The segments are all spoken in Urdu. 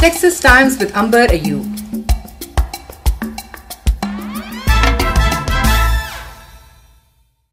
Texas Times with Amber Ayub.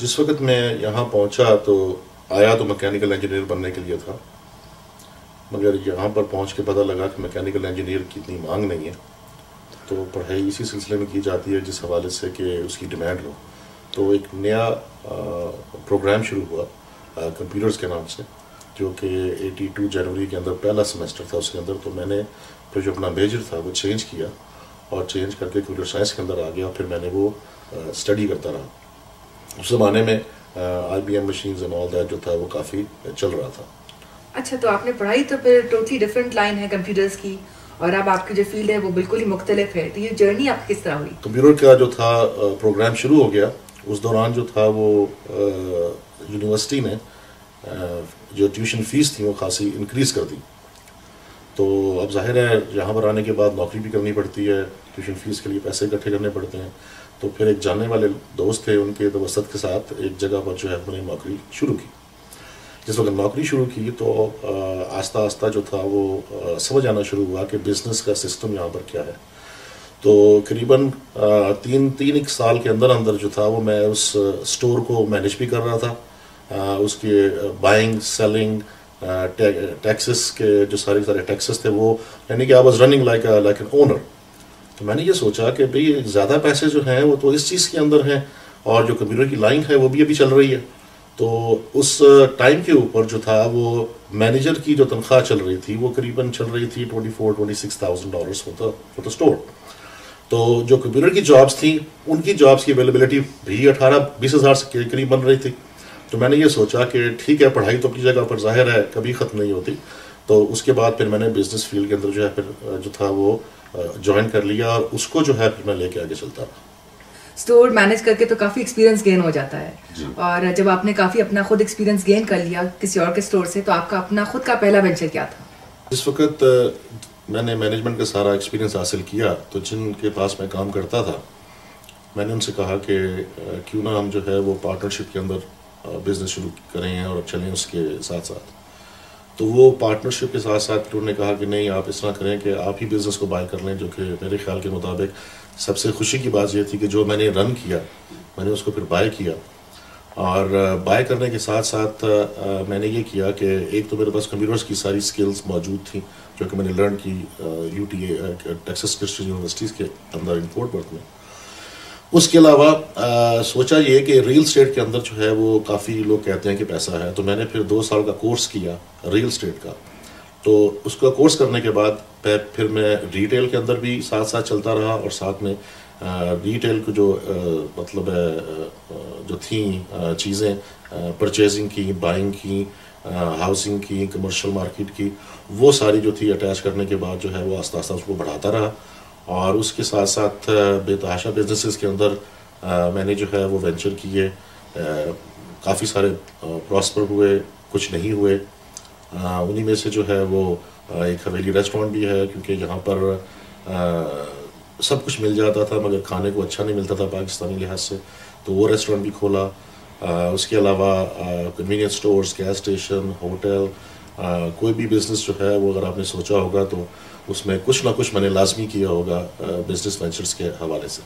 جس وقت میں یہاں پہنچا تو آیا تو میکینیکل انجینئر بننے کے لیے تھا، مگر یہاں پر پہنچ کے پتہ لگا کہ میکینیکل انجینئر کی اتنی مانگ نہیں ہے، تو پڑھائی اسی سلسلے میں کی جاتی ہے جس حوالے سے کہ اس کی ڈیمانڈ ہو. تو ایک نیا پروگرام شروع ہوا کمپیوٹرز کے نام سے، جو کہ 82 جنوری کے اندر پہلا سیمسٹر تھا اس کے اندر. تو میں نے پھر جو اپنا میجر تھا وہ چینج کیا اور چینج کر کے کمپیوٹر سائنس کے اندر آ گیا. پھر میں نے وہ اسٹڈی کرتا رہا. اس زمانے میں IBM machines and all that جو تھا وہ کافی چل رہا تھا. اچھا، تو آپ نے پڑھائی تو پھر ٹوٹلی ڈفرینٹ لائن ہے کمپیوٹرز کی، اور اب آپ کی جو فیلڈ ہے وہ بالکل ہی مختلف ہے. تو یہ جرنی آپ کی کس طرح ہوئی؟ کمپیوٹر کا جو تھا پروگرام شروع ہو گیا، اس دوران جو تھا وہ یونیورسٹی نے جو ٹیوشن فیس تھی وہ خاصی انکریز کر دی. تو اب ظاہر ہے یہاں پر آنے کے بعد نوکری بھی کرنی پڑتی ہے، ٹیوشن فیس کے لیے پیسے اکٹھے کرنے پڑتے ہیں. تو پھر ایک جاننے والے دوست تھے، ان کے توسط کے ساتھ ایک جگہ پر جو ہے میں نے نوکری شروع کی. جس وقت نوکری شروع کی تو آہستہ آہستہ جو تھا وہ سمجھ آنا شروع ہوا کہ بزنس کا سسٹم یہاں پر کیا ہے. تو قریباً تین ایک سال کے اندر اندر جو تھا وہ میں اس اسٹور کو مینیج بھی کر رہا تھا. اس کے بائنگ سیلنگ ٹیکسز کے جو سارے ٹیکسز تھے وہ، یعنی کہ I was running like an owner. تو میں نے یہ سوچا کہ بھئی زیادہ پیسے جو ہیں وہ تو اس چیز کے اندر ہیں، اور جو کمپیوٹر کی لائن ہے وہ بھی ابھی چل رہی ہے. تو اس ٹائم کے اوپر جو تھا وہ مینیجر کی جو تنخواہ چل رہی تھی وہ قریباً چل رہی تھی $24,000-26,000 فور دا اسٹور. تو جو کمپیوٹر کی جابس تھیں ان کی جابس کی اویلیبلٹی بھی 18-20 ہزار کے قریب بن رہی تھی. تو میں نے یہ سوچا کہ ٹھیک ہے، پڑھائی تو اپنی جگہ پر ظاہر ہے کبھی ختم نہیں ہوتی. تو اس کے بعد پھر میں نے بزنس فیلڈ کے اندر جو ہے پھر جو تھا وہ جوائن کر لیا، اور اس کو جو ہے پھر میں لے کے آگے چلتا رہا. اسٹور مینیج کر کے تو کافی ایکسپیرینس گین ہو جاتا ہے جی. اور جب آپ نے کافی اپنا خود ایکسپیرینس گین کر لیا کسی اور کے اسٹور سے، تو آپ کا اپنا خود کا پہلا وینچر کیا تھا؟ اس وقت میں نے مینجمنٹ کا سارا ایکسپیرینس حاصل کیا، تو جن کے پاس میں کام کرتا تھا میں نے ان سے کہا کہ کیوں نہ ہم جو ہے وہ پارٹنرشپ کے اندر بزنس شروع کریں اور چلیں اس کے ساتھ ساتھ. تو وہ پارٹنرشپ کے ساتھ ساتھ انہوں نے کہا کہ نہیں، آپ اس طرح کریں کہ آپ ہی بزنس کو بائی کر لیں، جو کہ میرے خیال کے مطابق سب سے خوشی کی بات یہ تھی کہ جو میں نے رن کیا میں نے اس کو پھر بائی کیا. اور بائی کرنے کے ساتھ ساتھ میں نے یہ کیا کہ ایک تو میرے پاس کمپیوٹرز کی ساری سکلز موجود تھیں جو کہ میں نے لرن کی UTA ٹیکساس کرسچین یونیورسٹیز کے اندر ان فورٹ ورتھ میں. اس کے علاوہ سوچا یہ کہ ریل اسٹیٹ کے اندر جو ہے وہ کافی لوگ کہتے ہیں کہ پیسہ ہے. تو میں نے پھر 2 سال کا کورس کیا ریل اسٹیٹ کا. تو اس کا کورس کرنے کے بعد پھر میں ریٹیل کے اندر بھی ساتھ ساتھ چلتا رہا، اور ساتھ میں ریٹیل کو جو مطلب جو تھیں چیزیں پرچیزنگ کی، بائنگ کی، ہاؤسنگ کی، کمرشل مارکیٹ کی، وہ ساری جو تھی اٹیچ کرنے کے بعد جو ہے وہ آہستہ آہستہ اس کو بڑھاتا رہا. اور اس کے ساتھ ساتھ بے تحاشا بزنسز کے اندر میں نے جو ہے وہ وینچر کیے. کافی سارے پراسپر ہوئے، کچھ نہیں ہوئے. انہی میں سے جو ہے وہ ایک حویلی ریسٹورینٹ بھی ہے، کیونکہ یہاں پر سب کچھ مل جاتا تھا مگر کھانے کو اچھا نہیں ملتا تھا پاکستانی لحاظ سے، تو وہ ریسٹورینٹ بھی کھولا. اس کے علاوہ convenience stores, gas station, hotel, کوئی بھی بزنس جو ہے وہ اگر آپ نے سوچا ہوگا تو اس میں کچھ نہ کچھ میں نے لازمی کیا ہوگا بزنس وینچرز کے حوالے سے.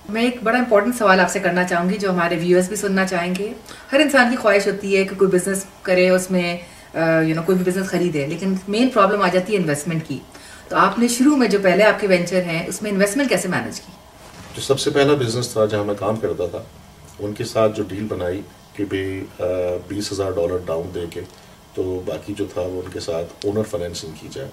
میں ایک بڑا امپورٹنٹ سوال آپ سے کرنا چاہوں گی جو ہمارے ویورز بھی سننا چاہیں گے. ہر انسان کی خواہش ہوتی ہے کہ کوئی بزنس کرے، اس میں کوئی بھی بزنس خریدے، لیکن مین پرابلم آ جاتی ہے انویسٹمنٹ کی. تو آپ نے شروع میں جو پہلے آپ کے وینچر ہیں اس میں انویسٹمنٹ کیسے مینیج کی؟ جو سب سے پہلا بزنس تھا جہاں میں کام کرتا تھا، ان کے ساتھ جو ڈیل بنائی کہ بھئی $20,000 ڈاؤن دے کے تو باقی جو تھا وہ ان کے ساتھ اونر فائنینسنگ کی جائے.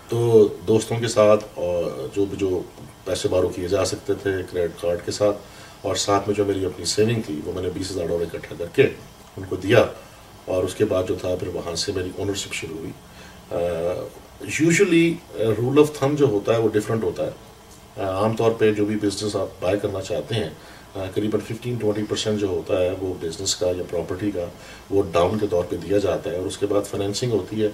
تو دوستوں کے ساتھ اور جو پیسے بارو کیے جا سکتے تھے کریڈٹ کارڈ کے ساتھ، اور ساتھ میں جو میری اپنی سیونگ تھی وہ میں نے $20,000 اکٹھا کر کے ان کو دیا. اور اس کے بعد جو تھا پھر وہاں سے میری اونرشپ شروع ہوئی. یوزلی رول آف تھم جو ہوتا ہے وہ ڈفرینٹ ہوتا ہے. عام طور پہ جو بھی بزنس آپ بائی کرنا چاہتے ہیں قریباً 15-20% جو ہوتا ہے وہ بزنس کا یا پراپرٹی کا وہ ڈاؤن کے طور پہ دیا جاتا ہے، اور اس کے بعد فائنینسنگ ہوتی ہے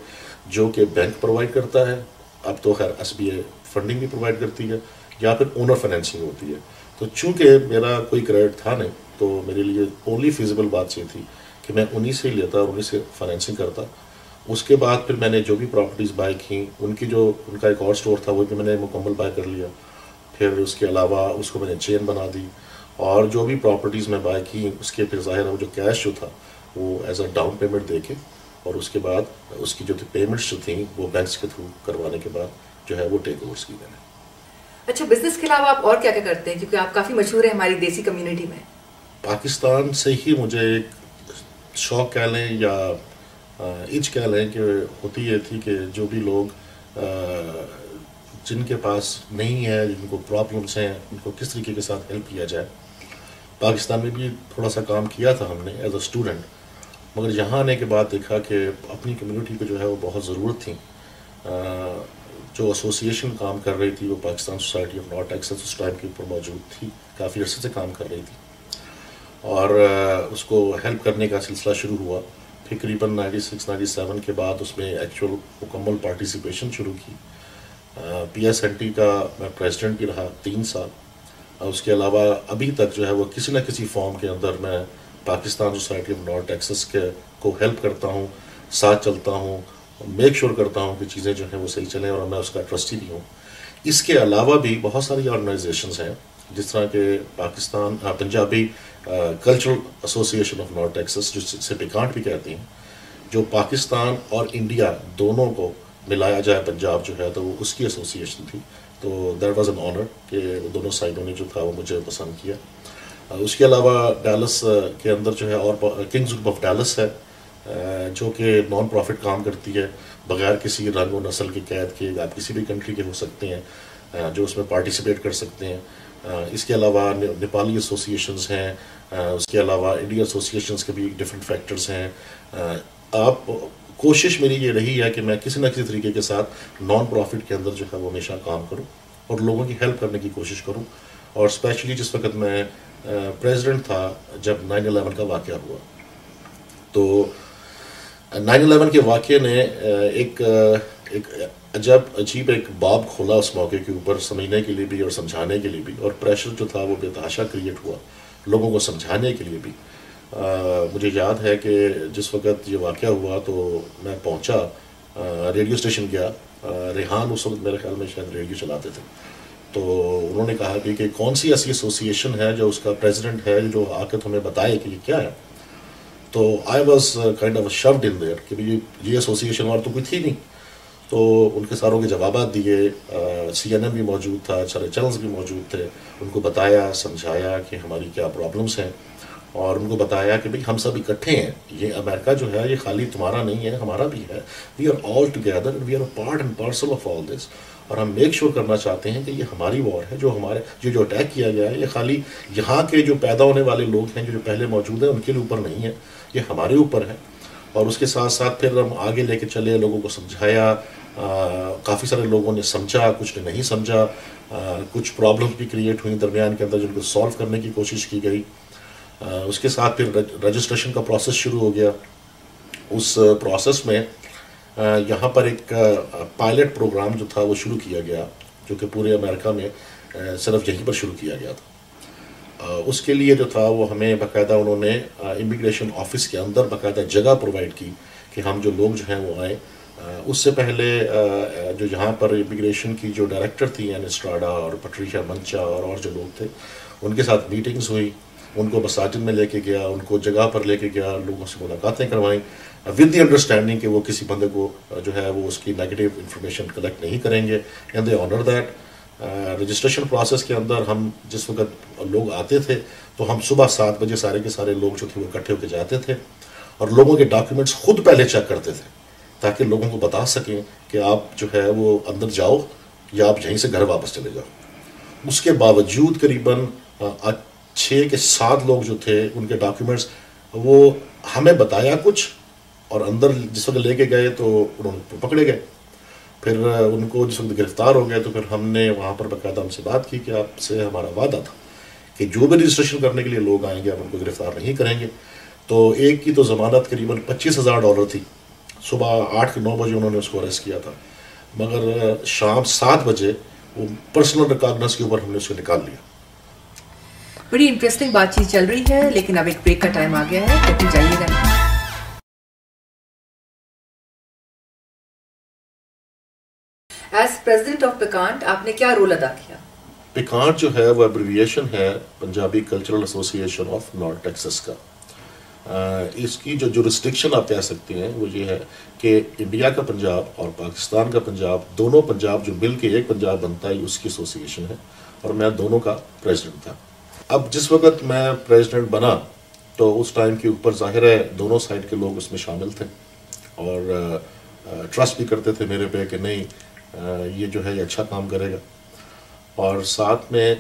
جو کہ بینک پرووائڈ کرتا ہے. اب تو خیر SBI فنڈنگ بھی پرووائڈ کرتی ہے، یا پھر اونر فائنینسنگ ہوتی ہے. تو چونکہ میرا کوئی کریڈٹ تھا نہیں تو میرے لیے اونلی فیزیبل بات یہ تھی کہ میں انہی سے ہی لیتا اور انہی سے فائنینسنگ کرتا. اس کے بعد پھر میں نے جو بھی پراپرٹیز بائی کی ان کا ایک اور اسٹور تھا وہ بھی میں نے مکمل بائی کر لیا. پھر اس کے علاوہ اس کو میں نے چین بنا دی، اور جو بھی پراپرٹیز میں بائی کی اس کے پھر ظاہر ہے وہ جو کیش جو تھا وہ ایز اے ڈاؤن پیمنٹ دے کے اور اس کے بعد اس کی جو پیمنٹس جو تھیں وہ بینکس کے تھرو کروانے کے بعد جو ہے وہ ٹیک اوورس کی میں نے. اچھا بزنس کے علاوہ آپ اور کیا کیا کرتے ہیں کیونکہ آپ کافی مشہور ہیں ہماری دیسی کمیونٹی میں؟ پاکستان سے ہی مجھے ایک شوق کہہ لیں یا اچ کہہ لیں کہ ہوتی یہ تھی کہ جو بھی لوگ جن کے پاس نہیں ہے جن کو پرابلمس ہیں ان کو کس طریقے کے ساتھ ہیلپ کیا جائے. پاکستان میں بھی تھوڑا سا کام کیا تھا ہم نے ایز اے اسٹوڈنٹ، مگر یہاں آنے کے بعد دیکھا کہ اپنی کمیونٹی کو جو ہے وہ بہت ضرورت تھی. جو ایسوسیشن کام کر رہی تھی وہ Pakistan society of North Texas اس ٹائم کے اوپر موجود تھی، کافی عرصے سے کام کر رہی تھی اور اس کو ہیلپ کرنے کا سلسلہ شروع ہوا. پھر قریباً 96-97 کے بعد اس میں ایکچوئل مکمل پارٹیسپیشن شروع کی. پی ایس این ٹی کا میں پریزیڈنٹ بھی رہا 3 سال. اس کے علاوہ ابھی تک جو ہے وہ کسی نہ کسی فارم کے اندر میں Pakistan society of North Texas کے کو ہیلپ کرتا ہوں، ساتھ چلتا ہوں، میک شور کرتا ہوں کہ چیزیں جو ہیں وہ صحیح چلیں اور میں اس کا ٹرسٹی بھی ہوں. اس کے علاوہ بھی بہت ساری آرگنائزیشنز ہیں جس طرح کہ Pakistan Punjabi cultural association of North Texas جسے پیکانٹ بھی کہتے ہیں، جو پاکستان اور انڈیا دونوں کو ملایا جائے پنجاب جو ہے تو وہ اس کی ایسوسیشن تھی. تو دیٹ واز این آنر کہ دونوں سائڈوں نے جو تھا وہ مجھے پسند کیا. اس کے علاوہ ڈیلس کے اندر جو ہے اور کنگز گروپ آف ڈیلس ہے جو کہ نان پروفٹ کام کرتی ہے بغیر کسی رنگ و نسل کی قید کے. آپ کسی بھی کنٹری کے ہو سکتے ہیں جو اس میں پارٹیسپیٹ کر سکتے ہیں. اس کے علاوہ نیپالی ایسوسیشنز ہیں، اس کے علاوہ انڈیا ایسوسیشنز کے بھی ڈفرینٹ فیکٹرز ہیں. آپ کوشش میری یہ رہی ہے کہ میں کسی نہ کسی طریقے کے ساتھ نان پروفٹ کے اندر جو ہے وہ ہمیشہ کام کروں اور لوگوں کی ہیلپ کرنے کی کوشش کروں. اور اسپیشلی جس وقت میں پریزیڈنٹ تھا جب 9/11 کا واقعہ ہوا تو 9/11 کے واقعے نے ایک عجیب ایک باب کھولا اس موقع کے اوپر، سمجھنے کے لیے بھی اور سمجھانے کے لیے بھی. اور پریشر جو تھا وہ بے تحاشا کریٹ ہوا لوگوں کو سمجھانے کے لیے بھی. مجھے یاد ہے کہ جس وقت یہ واقعہ ہوا تو میں پہنچا ریڈیو اسٹیشن گیا. ریحان اس وقت میرے خیال میں شاید ریڈیو چلاتے تھے. تو انہوں نے کہا کہ کون سی ایسی ایسوسیشن ہے جو اس کا پریزیڈنٹ ہے جو آ کے تمہیں بتائے کہ یہ کیا ہے. تو I was kind of shifted in there کہ یہ ایسوسیشن اور تو کوئی تھی نہیں. تو ان کے ساروں کے جوابات دیے. CNN بھی موجود تھا، سارے چینلز بھی موجود تھے. ان کو بتایا، سمجھایا کہ ہماری کیا پرابلمس ہیں اور ان کو بتایا کہ بھئی ہم سب اکٹھے ہیں. یہ امریکہ جو ہے یہ خالی تمہارا نہیں ہے، ہمارا بھی ہے. We are all together, we are a part and parcel of all this. اور ہم میک شور کرنا چاہتے ہیں کہ یہ ہماری وار ہے. جو اٹیک کیا گیا ہے یہ خالی یہاں کے جو پیدا ہونے والے لوگ ہیں جو پہلے موجود ہیں ان کے اوپر نہیں ہے، یہ ہمارے اوپر ہے. اور اس کے ساتھ ساتھ پھر ہم آگے لے کے چلے، لوگوں کو سمجھایا. کافی سارے لوگوں نے سمجھا، کچھ نے نہیں سمجھا. کچھ پرابلمس بھی کریٹ ہوئیں درمیان کے اندر جن کو سالو کرنے کی کوشش کی گئی. اس کے ساتھ پھر رجسٹریشن کا پروسیس شروع ہو گیا. اس پروسیس میں یہاں پر ایک پائلٹ پروگرام جو تھا وہ شروع کیا گیا جو کہ پورے امریکہ میں صرف یہیں پر شروع کیا گیا تھا. اس کے لیے جو تھا وہ ہمیں باقاعدہ انہوں نے امیگریشن آفس کے اندر باقاعدہ جگہ پرووائڈ کی کہ ہم جو لوگ جو ہیں وہ آئیں. اس سے پہلے جو یہاں پر امیگریشن کی جو ڈائریکٹر تھی یعنی اسٹراڈا اور پٹریشا منچا اور جو لوگ تھے ان کے ساتھ میٹنگز ہوئی. ان کو مساجد میں لے کے گیا، ان کو جگہ پر لے کے گیا، لوگوں سے ملاقاتیں کروائیں ود دی انڈرسٹینڈنگ کہ وہ کسی بندے کو جو ہے وہ اس کی نیگیٹو انفارمیشن کلیکٹ نہیں کریں گے. And they owner that. Registration process کے اندر ہم جس وقت لوگ آتے تھے تو ہم صبح 7 بجے سارے کے سارے لوگ جو تھے وہ اکٹھے ہو کے جاتے تھے اور لوگوں کے ڈاکیومنٹس خود پہلے چیک کرتے تھے تاکہ لوگوں کو بتا سکیں کہ آپ جو ہے وہ اندر جاؤ یا آپ یہیں سے گھر واپس چلے جاؤ. اس کے باوجود قریباً 6 کے 7 لوگ جو تھے ان کے ڈاکیومنٹس وہ ہمیں بتایا کچھ اور اندر جس وقت لے کے گئے تو انہوں نے پکڑے گئے. پھر ان کو جس وقت گرفتار ہو گئے تو پھر ہم نے وہاں پر باقاعدہ ہم سے بات کی کہ آپ سے ہمارا وعدہ تھا کہ جو بھی رجسٹریشن کرنے کے لیے لوگ آئیں گے آپ ان کو گرفتار نہیں کریں گے. تو ایک کی تو ضمانت قریباً $25,000 تھی. صبح 8 کے 9 بجے انہوں نے اس کو اریسٹ کیا تھا مگر شام 7 بجے وہ پرسنل ریکاگنس کے اوپر ہم نے اس کو نکال لیا. بڑی انٹرسٹنگ بات چیت چل رہی ہے لیکن اب ایک بریک کا ٹائم آ گیا ہے. کہیں جائیے گا نہیں. ایز پریزیڈنٹ آف پیکانٹ آپ نے کیا رول ادا کیا؟ پیکانٹ جو ہے وہ ایبریویشن ہے Punjabi cultural association of North Texas کا. اس کی جو جورسڈکشن آپ کہہ سکتے ہیں وہ یہ ہے کہ انڈیا کا پنجاب اور پاکستان کا پنجاب دونوں پنجاب جو مل کے ایک پنجاب بنتا ہے اس کی ایسوسیشن ہے, اور میں دونوں کا پریزیڈنٹ تھا. اب جس وقت میں پریزیڈنٹ بنا تو اس ٹائم کے اوپر ظاہر ہے دونوں سائڈ کے لوگ اس میں شامل تھے اور ٹرسٹ بھی کرتے تھے میرے پہ کہ نہیں یہ جو ہے یہ اچھا کام کرے گا. اور ساتھ میں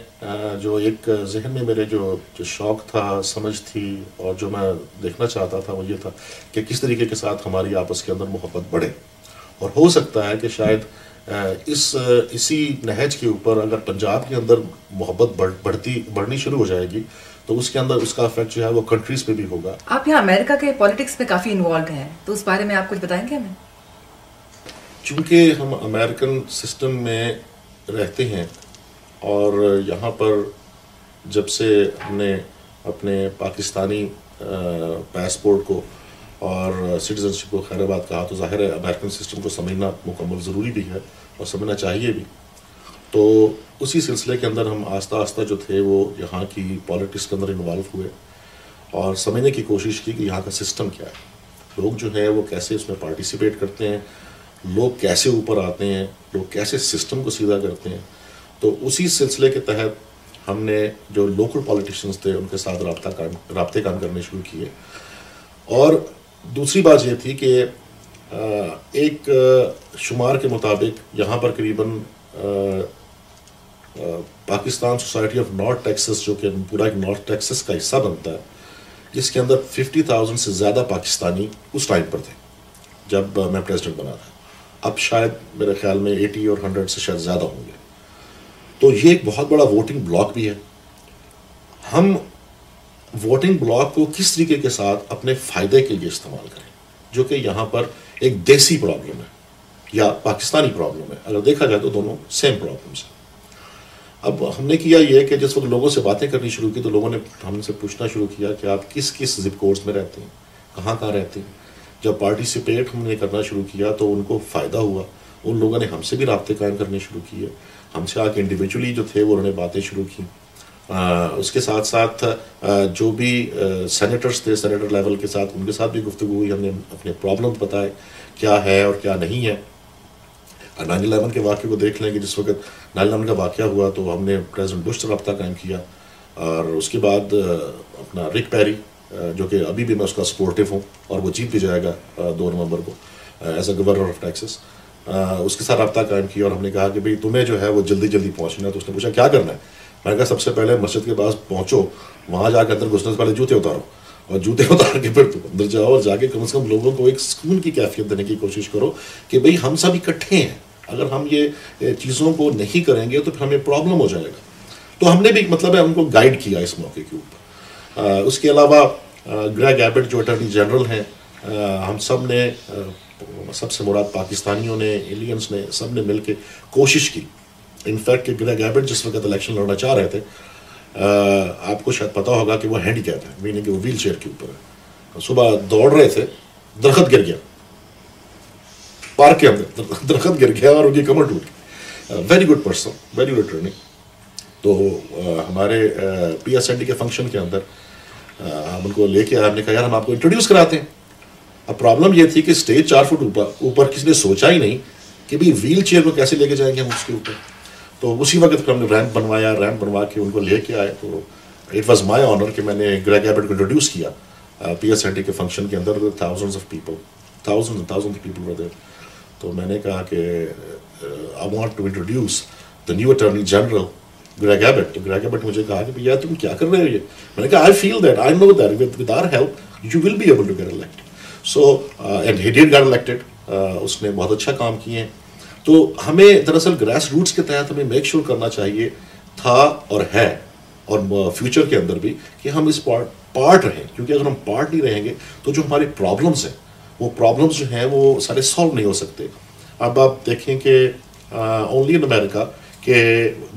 جو ایک ذہن میں میرے جو شوق تھا, سمجھ تھی, اور جو میں دیکھنا چاہتا تھا وہ یہ تھا کہ کس طریقے کے ساتھ ہماری آپس کے اندر محبت بڑھے. اور ہو سکتا ہے کہ شاید اسی نہج کے اوپر اگر پنجاب کے اندر محبت بڑھنی شروع ہو جائے گی تو اس کے اندر اس کا افیکٹ جو ہے وہ کنٹریز پہ بھی ہوگا. آپ یہاں امریکہ کے پالیٹکس میں کافی انوالوڈ ہیں, تو اس بارے میں آپ کچھ بتائیں گے ہمیں؟ چونکہ ہم امریکن سسٹم میں رہتے ہیں اور یہاں پر جب سے ہم نے اپنے پاکستانی پاسپورٹ کو اور سٹیزنشپ کو خیر آباد کہا تو ظاہر ہے امریکن سسٹم کو سمجھنا مکمل ضروری بھی ہے اور سمجھنا چاہیے بھی. تو اسی سلسلے کے اندر ہم آہستہ آہستہ جو تھے وہ یہاں کی پالیٹکس کے اندر انوالو ہوئے اور سمجھنے کی کوشش کی کہ یہاں کا سسٹم کیا ہے, لوگ جو ہیں وہ کیسے اس میں پارٹیسپیٹ کرتے ہیں, لوگ کیسے اوپر آتے ہیں, لوگ کیسے سسٹم کو سیدھا کرتے ہیں. تو اسی سلسلے کے تحت ہم نے جو لوکل پالیٹیشنز تھے ان کے ساتھ رابطے کام کرنے شروع کیے. اور دوسری بات یہ تھی کہ ایک شمار کے مطابق یہاں پر قریباً Pakistan society of North Texas جو کہ پورا ایک نارتھ ٹیکسس کا حصہ بنتا ہے, جس کے اندر 50,000 سے زیادہ پاکستانی اس ٹائم پر تھے جب میں پریزیڈنٹ بنا تھا. اب شاید میرے خیال میں 80 اور 100 سے شاید زیادہ ہوں گے. تو یہ ایک بہت بڑا ووٹنگ بلاک بھی ہے. ہم ووٹنگ بلاک کو کس طریقے کے ساتھ اپنے فائدے کے لیے استعمال کریں, جو کہ یہاں پر ایک دیسی پرابلم ہے یا پاکستانی پرابلم ہے. اگر دیکھا جائے تو دونوں سیم پرابلمس ہیں. اب ہم نے کیا یہ کہ جس وقت لوگوں سے باتیں کرنی شروع کی تو لوگوں نے ہم سے پوچھنا شروع کیا کہ آپ کس کس زپ کوڈز میں رہتے ہیں, کہاں کہاں رہتے ہیں. جب پارٹیسپیٹ ہم نے کرنا شروع کیا تو ان کو فائدہ ہوا. ان لوگوں نے ہم سے بھی رابطے قائم کرنے شروع کیے, ہم سے آ کے انڈیویجولی جو تھے وہ انہوں نے باتیں شروع کی. اس کے ساتھ ساتھ جو بھی سینیٹرز تھے سینیٹر لیول کے ساتھ ان کے ساتھ بھی گفتگو ہوئی. ہم نے اپنے پرابلم بتائے کیا ہے اور کیا نہیں ہے. 9/11 کے واقعے کو دیکھ لیں کہ جس وقت 9/11 کا واقعہ ہوا تو ہم نے پریزیڈنٹ بش سے رابطہ قائم کیا, اور اس کے بعد اپنا رک پیری جو کہ ابھی بھی میں اس کا سپورٹیو ہوں اور وہ جیت بھی جائے گا 2 نومبر کو as a governor of Texas, اس کے ساتھ رابطہ قائم کیا. اور ہم نے کہا کہ بھئی تمہیں جو ہے وہ جلدی جلدی پہنچنا ہے. تو اس نے پوچھا کیا کرنا ہے. میں نے کہا سب سے پہلے مسجد کے پاس پہنچو, وہاں جا کے اندر گھسنے سے پہلے جوتے اتارو, اور جوتے اتار کے پھر تم اندر جاؤ اور جا کے کم سے کم لوگوں کو ایک سکون کی کیفیت دینے کی کوشش کرو کہ بھئی ہم سب اکٹھے ہیں. اگر ہم یہ چیزوں کو نہیں کریں گے تو پھر ہمیں پرابلم ہو جائے گا. تو ہم نے بھی مطلب ہے ان کو گائیڈ کیا اس موقع کے اوپر. اس کے علاوہ گریگ ایبٹ جو اٹارنی جنرل ہیں, ہم سب نے سب سے مراد پاکستانیوں نے, ایلینس نے, سب نے مل کے کوشش کی. انفیکٹ کہ گریگ ایبٹ جس وقت الیکشن لڑنا چاہ رہے تھے, آپ کو شاید پتا ہوگا کہ وہ ہینڈی کیپ ہے, میننگ کہ وہ ویل چیئر کے اوپر ہے. صبح دوڑ رہے تھے, درخت گر گیا پارک کے اندر, درخت گر گیا اور ان کی کمر ٹوٹ گئی. Very good person, very good attorney. تو ہمارے پی ایس این ڈی کے فنکشن کے اندر ہم ان کو لے کے آئے. ہم نے کہا یار ہم آپ کو انٹروڈیوس کراتے ہیں. اب پرابلم یہ تھی کہ اسٹیج 4 فٹ اوپر کسی نے سوچا ہی نہیں کہ بھئی ویل چیئر کو کیسے لے کے جائیں گے ہم اس کے اوپر. تو اسی وقت پھر ہم نے ریمپ بنوایا, ریمپ بنوا کے ان کو لے کے آئے. تو اٹ واز مائی آنر کہ میں نے گریگ ایبٹ کو انٹروڈیوس کیا پی ایس این ڈی کے فنکشن کے اندر. Thousands of people, thousand people were there. تو میں نے کہا کہ I want to introduce the new attorney general Greg Abbott. تو گریگ ایبٹ مجھے کہا کہ یار تم کیا کر رہے ہو یہ. میں نے کہا I feel that, I know that with our help you will be able to get elected. So and he did get elected. اس نے بہت اچھا کام کیے ہیں. تو ہمیں دراصل گراس روٹس کے تحت ہمیں میک شیور کرنا چاہیے تھا اور ہے, اور فیوچر کے اندر بھی, کہ ہم اس پارٹ رہیں. کیونکہ اگر ہم پارٹ نہیں رہیں گے تو جو ہمارے پرابلمس ہیں وہ پرابلمس جو ہیں وہ سارے سالو نہیں ہو سکتے. اب آپ دیکھیں کہ اونلی ان امریکہ کہ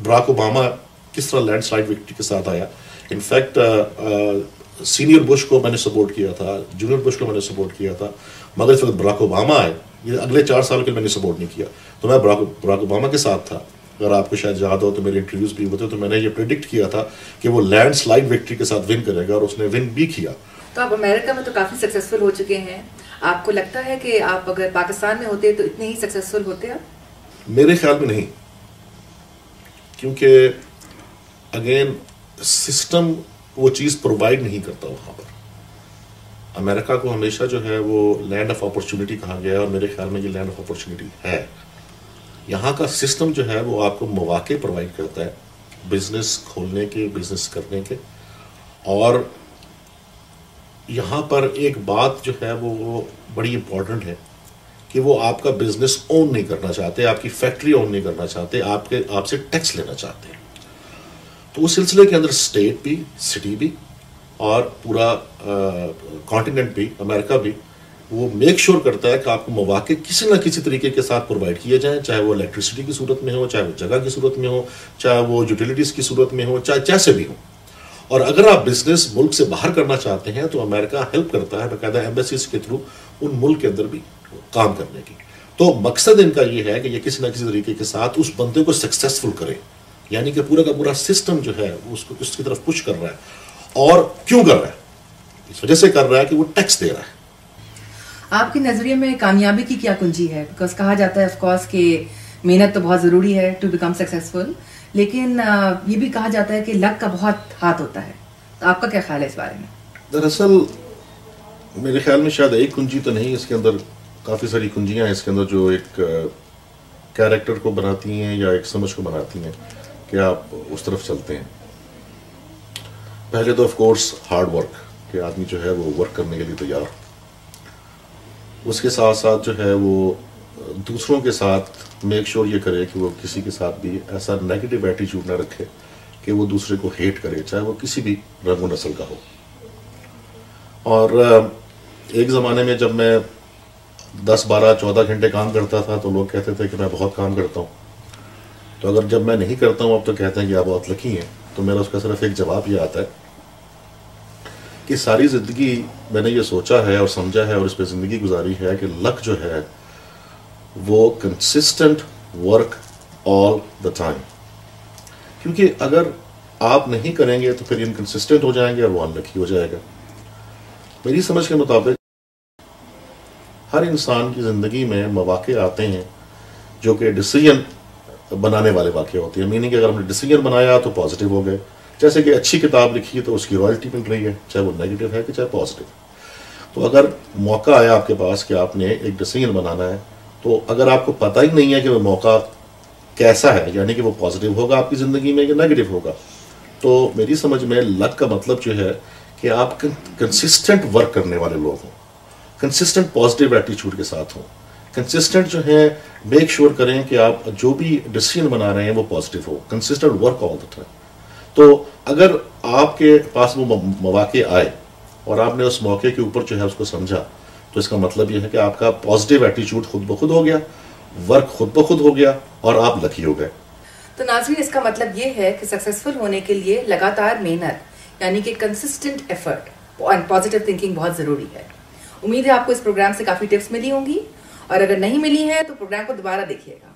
براک اوباما کس طرح لینڈ سلائڈ وکٹری کے ساتھ آیا. انفیکٹ سینئر بش کو میں نے سپورٹ کیا تھا, جونیئر بش کو میں نے سپورٹ کیا تھا, مگر اس وقت براک اوباما آئے, یہ اگلے 4 سال کے میں نے سپورٹ نہیں کیا. تو میں براک اوباما کے ساتھ تھا, اگر آپ کو شاید یاد ہو تو میرے انٹرویوز بھی ہوتے تو میں نے یہ پریڈکٹ کیا تھا کہ وہ لینڈ سلائڈ وکٹری کے ساتھ ون کرے گا، اور اس نے ون بھی کیا. تو آپ امریکہ میں تو کافی سکسیزفل ہو چکے ہیں، آپ کو لگتا ہے کہ آپ اگر پاکستان میں ہوتے تو اتنے ہی سکسیزفل ہوتے آپ؟ میرے خیال میں نہیں، کیونکہ اگین سسٹم وہ چیز پرووائڈ نہیں کرتا وہاں پر. امریکہ کو ہمیشہ جو ہے وہ لینڈ آف اپرچونٹی کہا گیا ہے، اور میرے خیال میں یہ لینڈ آف اپرچونٹی ہے. یہاں کا سسٹم جو ہے وہ آپ کو مواقع پرووائڈ کرتا ہے بزنس کھولنے کے، بزنس کرنے کے. اور یہاں پر ایک بات جو ہے وہ بڑی امپورٹنٹ ہے کہ وہ آپ کا بزنس اون نہیں کرنا چاہتے، آپ کی فیکٹری اون نہیں کرنا چاہتے، آپ سے ٹیکس لینا چاہتے ہیں. تو اس سلسلے کے اندر اسٹیٹ بھی، سٹی بھی، اور پورا کانٹیننٹ بھی، امریکہ بھی، وہ میک شور کرتا ہے کہ آپ کو مواقع کسی نہ کسی طریقے کے ساتھ پرووائڈ کیے جائیں، چاہے وہ الیکٹریسٹی کی صورت میں ہو، چاہے وہ جگہ کی صورت میں ہو، چاہے وہ یوٹیلیٹیز کی صورت میں ہو، چاہے جیسے بھی ہو. اور اگر آپ بزنس ملک سے باہر کرنا چاہتے ہیں تو امریکہ ہیلپ کرتا ہے باقاعدہ ایمبیسیز کے تھرو ان ملک کے اندر بھی کام کرنے کی. تو مقصد ان کا یہ ہے کہ یہ کسی نہ کسی طریقے کے ساتھ اس بندے کو سکسیسفل کرے، یعنی کہ پورا کا پورا سسٹم جو ہے اس کو اس کی طرف پش کر رہا ہے. اور کیوں کر رہا ہے؟ اس وجہ سے کر رہا ہے کہ وہ ٹیکس دے رہا ہے. آپ کے نظریے میں کامیابی کی کیا کنجی ہے؟ بیکاز کہا جاتا ہے آف کورس کہ محنت تو بہت ضروری ہے ٹو بیکم سکسیزفل، لیکن یہ بھی کہا جاتا ہے کہ لک کا بہت ہاتھ ہوتا ہے. تو آپ کا کیا خیال ہے اس بارے میں؟ دراصل میرے خیال میں شاید ایک کنجی تو نہیں، اس کے اندر کافی ساری کنجیاں ہیں اس کے اندر جو ایک کیریکٹر کو بناتی ہیں یا ایک سمجھ کو بناتی ہیں کہ آپ اس طرف چلتے ہیں. پہلے تو آف کورس ہارڈ ورک، کہ آدمی جو ہے وہ ورک کرنے کے لیے تیار. اس کے ساتھ ساتھ جو ہے وہ دوسروں کے ساتھ میک شور یہ کرے کہ وہ کسی کے ساتھ بھی ایسا نیگیٹو ایٹیچیوڈ نہ رکھے کہ وہ دوسرے کو ہیٹ کرے، چاہے وہ کسی بھی رنگ و نسل کا ہو. اور ایک زمانے میں جب میں 10 12 14 گھنٹے کام کرتا تھا تو لوگ کہتے تھے کہ میں بہت کام کرتا ہوں. تو اگر جب میں نہیں کرتا ہوں اب تو کہتے ہیں کہ آپ بہت لکی ہیں. تو میرا اس کا صرف ایک جواب یہ آتا ہے کہ ساری زندگی میں نے یہ سوچا ہے اور سمجھا ہے اور اس پہ زندگی گزاری ہے کہ لک جو ہے وہ consistent work all the time. کیونکہ اگر آپ نہیں کریں گے تو پھر انکنسسٹنٹ ہو جائیں گے اور وہ انلکی ہو جائے گا. میری سمجھ کے مطابق ہر انسان کی زندگی میں مواقع آتے ہیں جو کہ ڈیسیجن بنانے والے واقع ہوتے ہیں. میننگ کہ اگر ہم نے ڈیسیجن بنایا تو پازیٹیو ہو گئے، جیسے کہ اچھی کتاب لکھی تو اس کی رائلٹی مل رہی ہے، چاہے وہ نیگیٹو ہے کہ چاہے پازیٹیو. تو اگر موقع آیا آپ کے پاس کہ آپ نے ایک ڈیسیجن بنانا ہے، تو اگر آپ کو پتہ ہی نہیں ہے کہ وہ موقع کیسا ہے، یعنی کہ وہ پازیٹیو ہوگا آپ کی زندگی میں یا نیگیٹو ہوگا، تو میری سمجھ میں لک کا مطلب جو ہے کہ آپ کنسسٹنٹ ورک کرنے والے لوگ ہوں، کنسسٹنٹ پازیٹیو ایٹیچیوڈ کے ساتھ ہوں، کنسسٹنٹ جو ہے میک شور کریں کہ آپ جو بھی ڈیسیجن بنا رہے ہیں وہ positive who, consistent work all the time. تو اگر آپ کے پاس وہ مواقع آئے اور آپ نے اس موقع کے اوپر جو ہے اس کو سمجھا، تو اس کا مطلب یہ ہے کہ آپ کا پازیٹیو ایٹیچیوڈ خود بخود ہو گیا، ورک خود بخود ہو گیا اور آپ لکی ہو گئے. تو ناظرین اس کا مطلب یہ ہے کہ سکسیزفل ہونے کے لیے لگاتار محنت یعنی کہ کنسسٹنٹ ایفرٹ اور پازیٹیو تھنکنگ بہت ضروری ہے. امید ہے آپ کو اس پروگرام سے کافی ٹپس ملی ہوں گی، اور اگر نہیں ملی ہیں تو پروگرام کو دوبارہ دیکھیے گا.